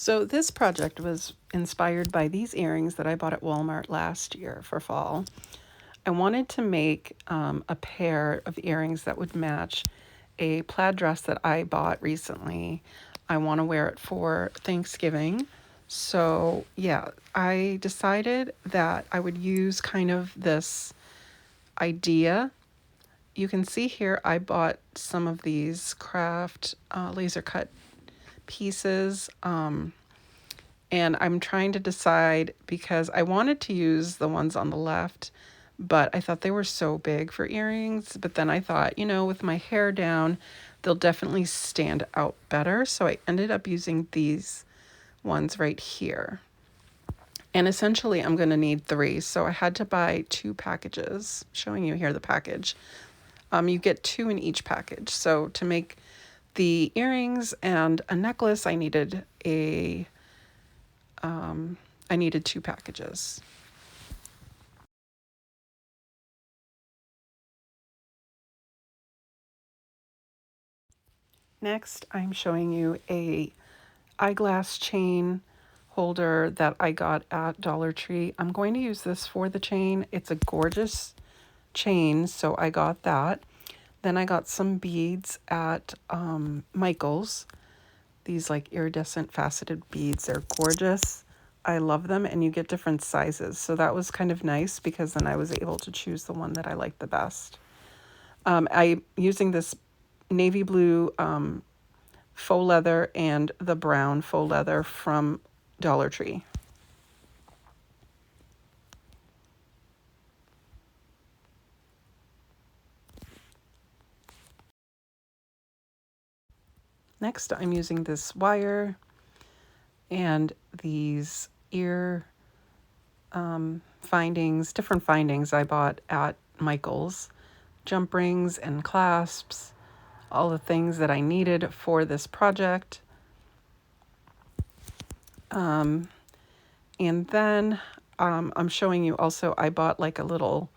So this project was inspired by these earrings that I bought at Walmart last year for fall. I wanted to make a pair of earrings that would match a plaid dress that I bought recently. I want to wear it for Thanksgiving. So yeah, I decided that I would use kind of this idea. You can see here I bought some of these craft laser cut pieces. And I'm trying to decide because I wanted to use the ones on the left, but I thought they were so big for earrings. But then I thought, with my hair down, they'll definitely stand out better. So I ended up using these ones right here. And essentially, I'm going to need 3. So I had to buy 2 packages, showing you here the package. You get 2 in each package. So to make the earrings and a necklace, I needed 2 packages. Next, I'm showing you a eyeglass chain holder that I got at Dollar Tree. I'm going to use this for the chain. It's a gorgeous chain, so I got that. Then I got some beads at Michael's. These like iridescent faceted beads. They're gorgeous. I love them, and you get different sizes. So that was kind of nice because then I was able to choose the one that I liked the best. I'm using this navy blue faux leather and the brown faux leather from Dollar Tree. Next, I'm using this wire and these ear findings, different findings I bought at Michael's, jump rings and clasps, all the things that I needed for this project. And then I'm showing you also, I bought like a little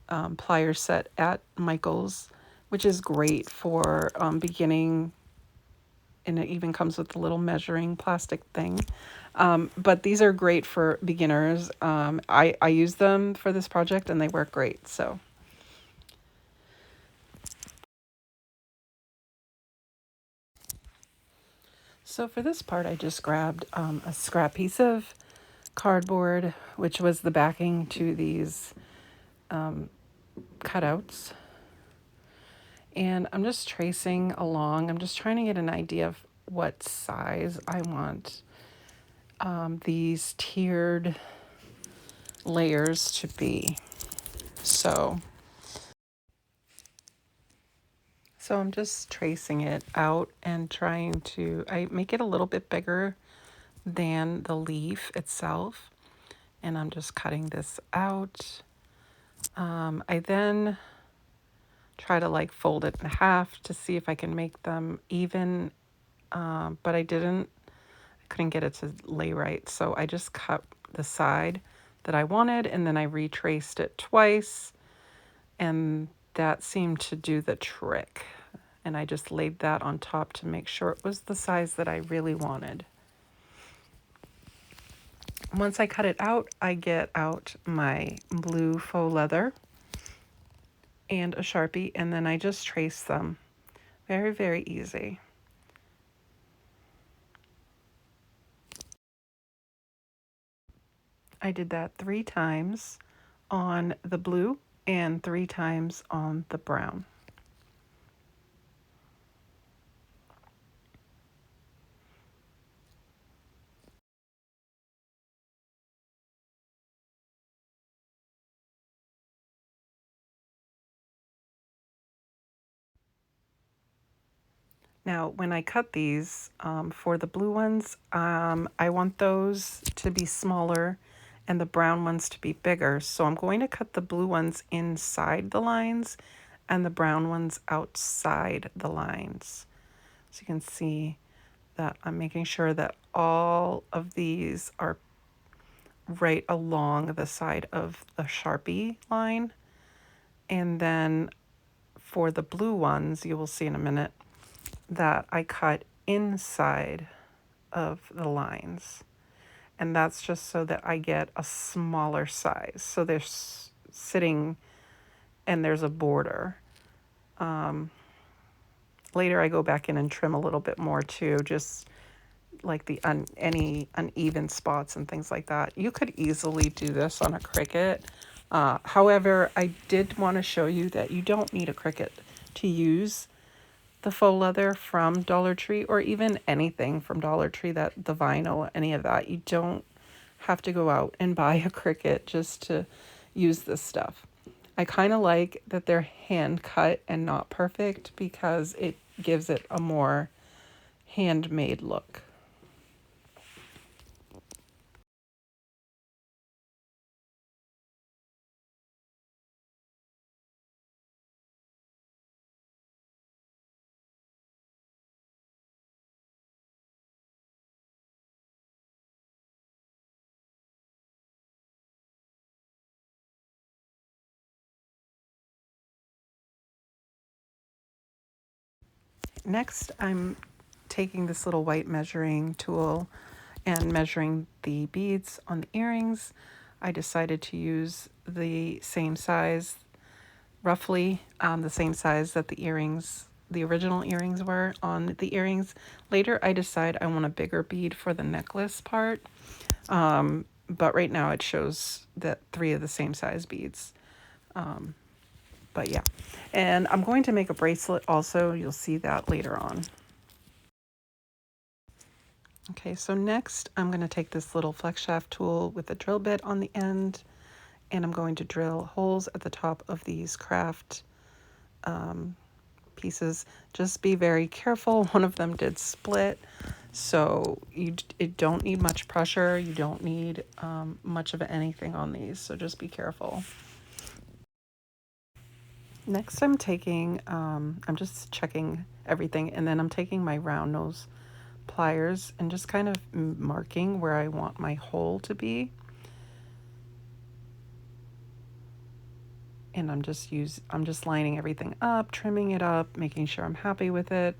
plier set at Michael's, which is great for beginning, and it even comes with a little measuring plastic thing. But these are great for beginners. I use them for this project and they work great. So for this part, I just grabbed a scrap piece of cardboard, which was the backing to these cutouts. And I'm just tracing along. I'm just trying to get an idea of what size I want these tiered layers to be. So I'm just tracing it out and trying to, I make it a little bit bigger than the leaf itself. And I'm just cutting this out. I then try to like fold it in half to see if I can make them even, but I couldn't get it to lay right. So I just cut the side that I wanted and then I retraced it twice, and that seemed to do the trick. And I just laid that on top to make sure it was the size that I really wanted. Once I cut it out, I get out my blue faux leather and a Sharpie, and then I just trace them. Very, very easy. I did that 3 times on the blue and 3 times on the brown. Now, when I cut these for the blue ones, I want those to be smaller and the brown ones to be bigger. So I'm going to cut the blue ones inside the lines and the brown ones outside the lines. So you can see that I'm making sure that all of these are right along the side of the Sharpie line. And then for the blue ones, you will see in a minute that I cut inside of the lines. And that's just so that I get a smaller size. So they're sitting and there's a border. Later I go back in and trim a little bit more too, just like any uneven spots and things like that. You could easily do this on a Cricut. However, I did want to show you that you don't need a Cricut to use the faux leather from Dollar Tree, or even anything from Dollar Tree, that the vinyl, any of that. You don't have to go out and buy a Cricut just to use this stuff. I kind of like that they're hand cut and not perfect because it gives it a more handmade look. Next, I'm taking this little white measuring tool and measuring the beads on the earrings. I decided to use the same size, roughly the same size that the original earrings were on the earrings. Later, I decide I want a bigger bead for the necklace part, but right now it shows that 3 of the same size beads. But yeah, and I'm going to make a bracelet also. You'll see that later on. Okay, so next I'm going to take this little flex shaft tool with a drill bit on the end, and I'm going to drill holes at the top of these craft pieces. Just be very careful. One of them did split, so it don't need much pressure. You don't need much of anything on these, so just be careful. Next I'm taking, I'm just checking everything, and then I'm taking my round nose pliers and just kind of marking where I want my hole to be. And I'm just lining everything up, trimming it up, making sure I'm happy with it.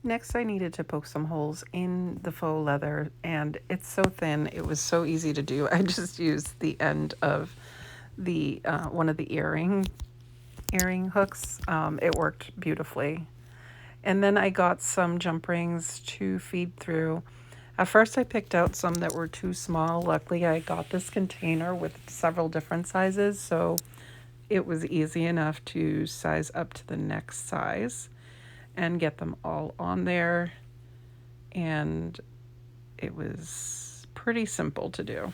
Next, I needed to poke some holes in the faux leather, and it's so thin, it was so easy to do. I just used the end of the one of the earring hooks. It worked beautifully. And then I got some jump rings to feed through. At first I picked out some that were too small. Luckily I got this container with several different sizes, so it was easy enough to size up to the next size and get them all on there. And it was pretty simple to do.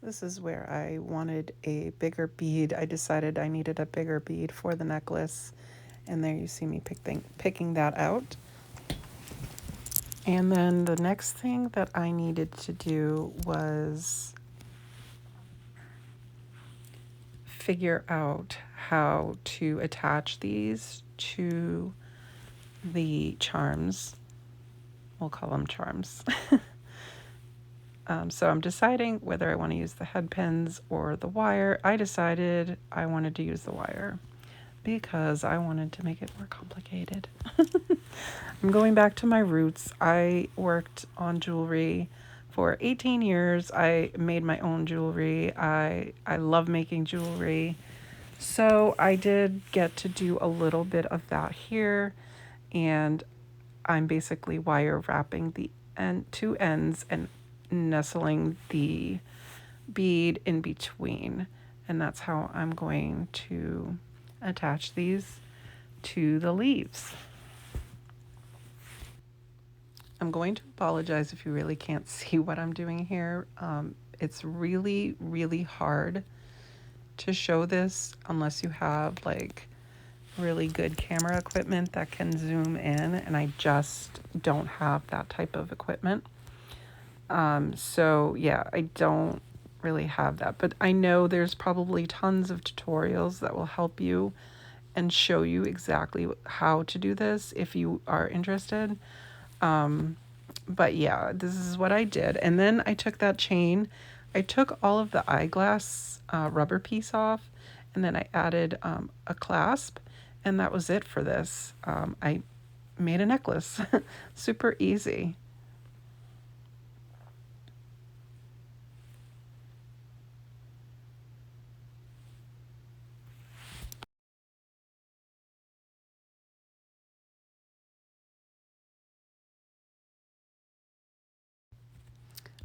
This is where I wanted a bigger bead. I decided I needed a bigger bead for the necklace. And there you see me picking that out. And then the next thing that I needed to do was figure out how to attach these to the charms. We'll call them charms. So I'm deciding whether I want to use the head pins or the wire. I decided I wanted to use the wire. because I wanted to make it more complicated. I'm going back to my roots. I worked on jewelry for 18 years. I made my own jewelry. I love making jewelry. So I did get to do a little bit of that here, and I'm basically wire wrapping the two ends and nestling the bead in between. And that's how I'm going to attach these to the leaves. I'm going to apologize if you really can't see what I'm doing here. It's really, really hard to show this unless you have like really good camera equipment that can zoom in, and I just don't have that type of equipment. So yeah, I don't really have that, but I know there's probably tons of tutorials that will help you and show you exactly how to do this if you are interested. But yeah, this is what I did. And then I took that chain, I took all of the eyeglass rubber piece off, and then I added a clasp, and that was it for this. I made a necklace. Super easy.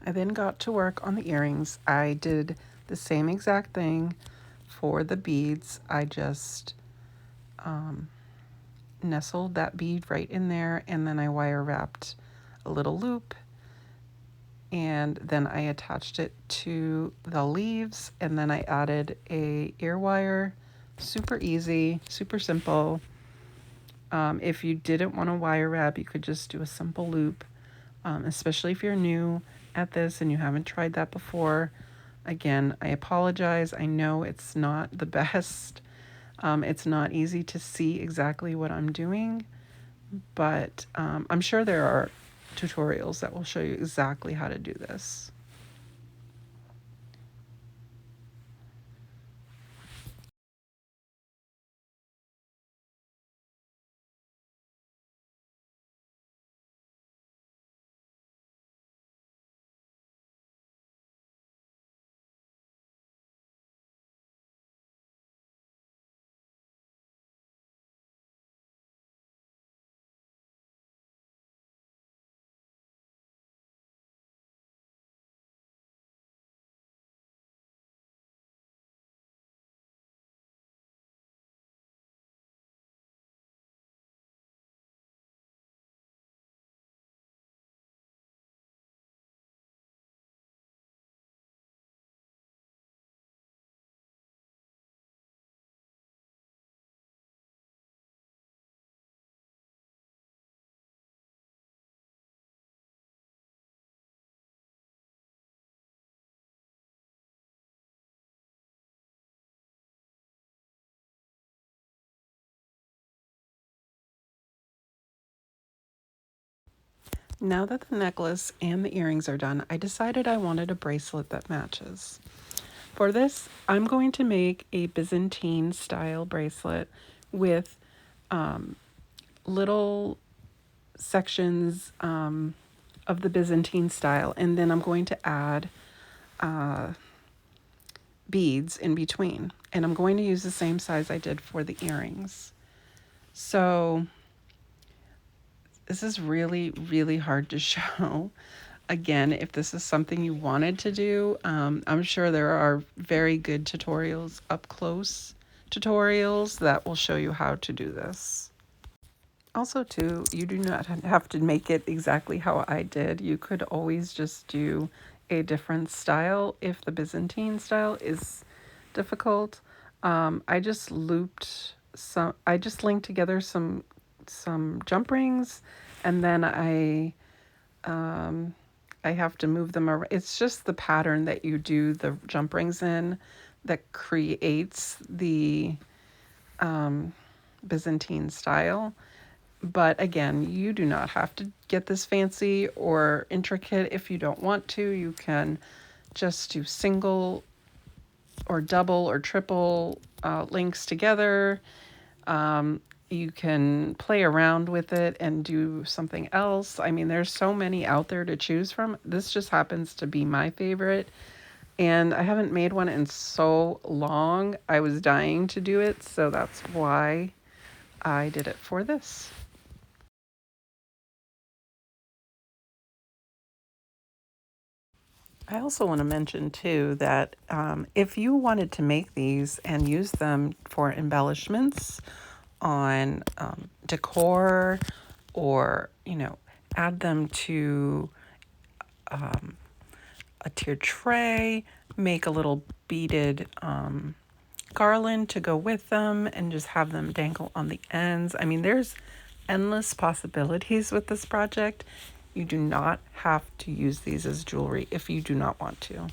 I then got to work on the earrings. I did the same exact thing for the beads. I just nestled that bead right in there, and then I wire wrapped a little loop, and then I attached it to the leaves, and then I added a ear wire. Super easy, super simple. If you didn't want to wire wrap, you could just do a simple loop, especially if you're new at this and you haven't tried that before. Again, I apologize. I know it's not the best. It's not easy to see exactly what I'm doing, but I'm sure there are tutorials that will show you exactly how to do this. Now that the necklace and the earrings are done, I decided I wanted a bracelet that matches. For this, I'm going to make a Byzantine style bracelet with little sections of the Byzantine style, and then I'm going to add beads in between. And I'm going to use the same size I did for the earrings. So this is really, really hard to show. Again, if this is something you wanted to do, I'm sure there are very good tutorials, up close tutorials that will show you how to do this. Also, too, you do not have to make it exactly how I did. You could always just do a different style if the Byzantine style is difficult. I just looped some, I just linked together some jump rings, and then I have to move them around. It's just the pattern that you do the jump rings in that creates the Byzantine style. But again, you do not have to get this fancy or intricate if you don't want to. You can just do single or double or triple links together. You can play around with it and do something else. I mean, there's so many out there to choose from. This just happens to be my favorite. And I haven't made one in so long. I was dying to do it, so that's why I did it for this. I also want to mention too that if you wanted to make these and use them for embellishments on decor, or add them to a tiered tray, make a little beaded garland to go with them, and just have them dangle on the ends. I mean, there's endless possibilities with this project. You do not have to use these as jewelry if you do not want to.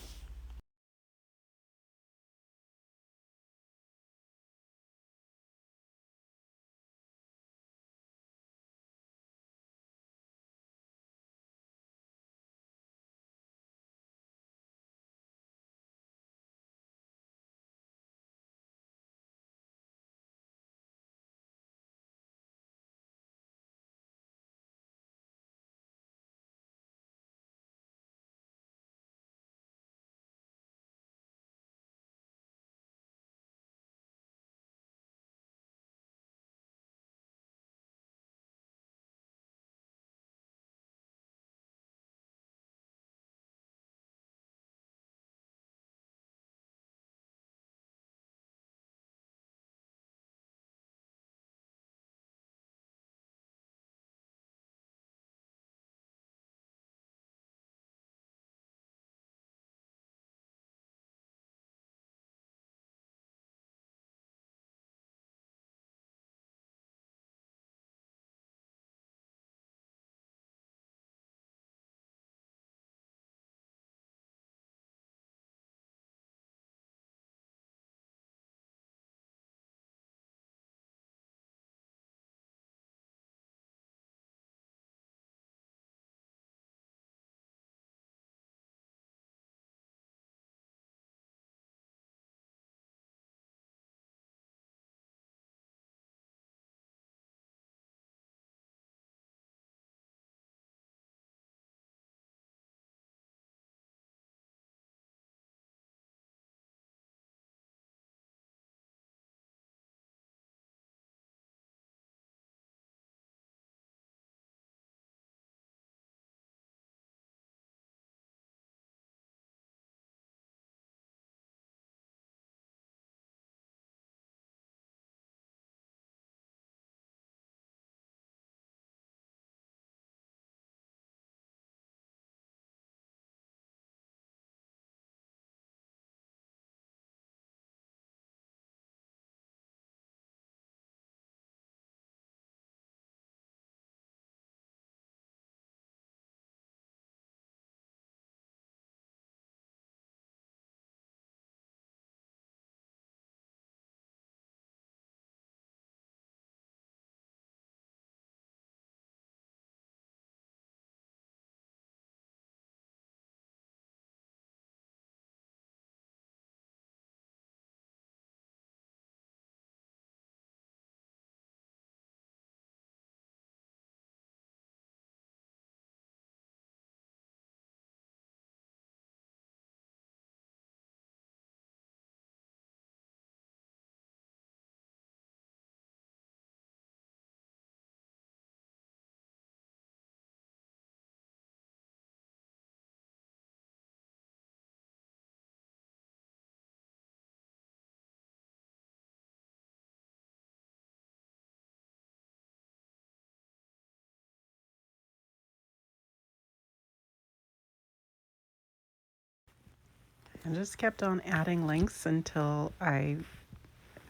I just kept on adding lengths until I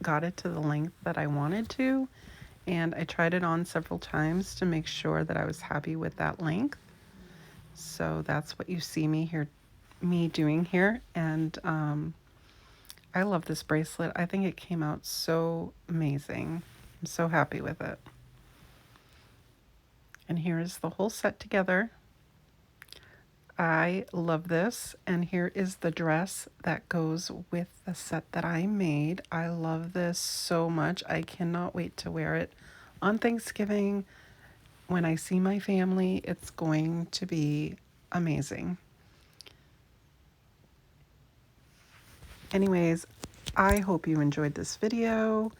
got it to the length that I wanted to. And I tried it on several times to make sure that I was happy with that length. So that's what you see me doing here. And I love this bracelet. I think it came out so amazing. I'm so happy with it. And here is the whole set together. I love this, and here is the dress that goes with the set that I made. I love this so much. I cannot wait to wear it on Thanksgiving. When I see my family, it's going to be amazing. Anyways, I hope you enjoyed this video.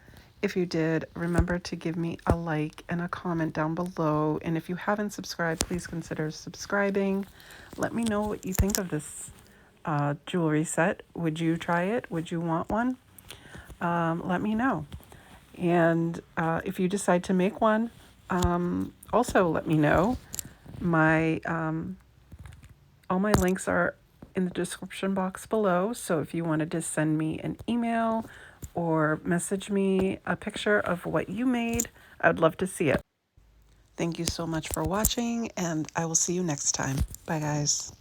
If you did, remember to give me a like and a comment down below. And if you haven't subscribed, please consider subscribing. Let me know what you think of this jewelry set. Would you try it? Would you want one? Let me know. And if you decide to make one, also let me know. My all my links are in the description box below. So if you wanted to send me an email or message me a picture of what you made, I would love to see it. Thank you so much for watching, and I will see you next time. Bye, guys.